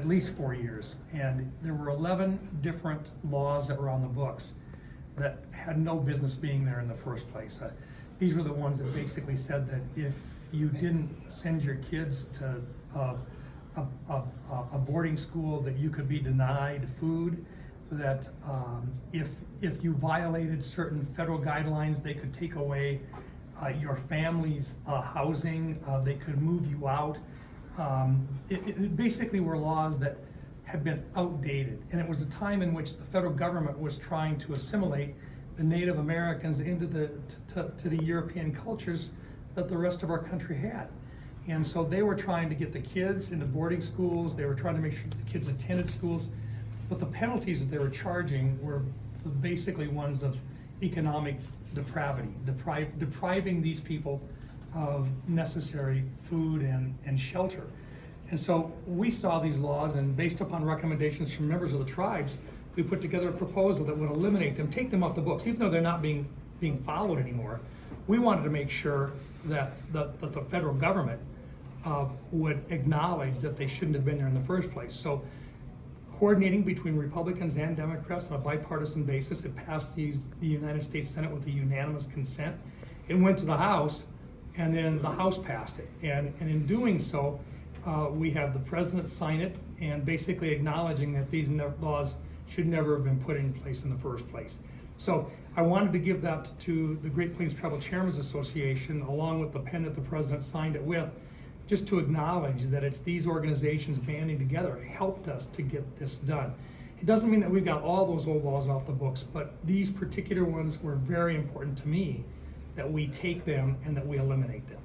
at least 4 years, and there were 11 different laws that were on the books that had no business being there in the first place. These were the ones that basically said that if you didn't send your kids to a boarding school, that you could be denied food, that if you violated certain federal guidelines, they could take away your family's housing, they could move you out. It basically were laws that had been outdated, and it was a time in which the federal government was trying to assimilate the Native Americans into to the European cultures that the rest of our country had. And so they were trying to get the kids into boarding schools, they were trying to make sure the kids attended schools, but the penalties that they were charging were basically ones of economic depravity, depriving these people of necessary food and shelter. And so we saw these laws, and based upon recommendations from members of the tribes, we put together a proposal that would eliminate them, take them off the books, even though they're not being followed anymore. We wanted to make sure that the federal government would acknowledge that they shouldn't have been there in the first place. So coordinating between Republicans and Democrats on a bipartisan basis, it passed the United States Senate with a unanimous consent. It went to the House, and then the House passed it. And in doing so, we have the president sign it, and basically acknowledging that these laws should never have been put in place in the first place. So I wanted to give that to the Great Plains Tribal Chairmen's Association, along with the pen that the president signed it with, just to acknowledge that it's these organizations banding together helped us to get this done. It doesn't mean that we've got all those old laws off the books, but these particular ones were very important to me, that we take them and that we eliminate them.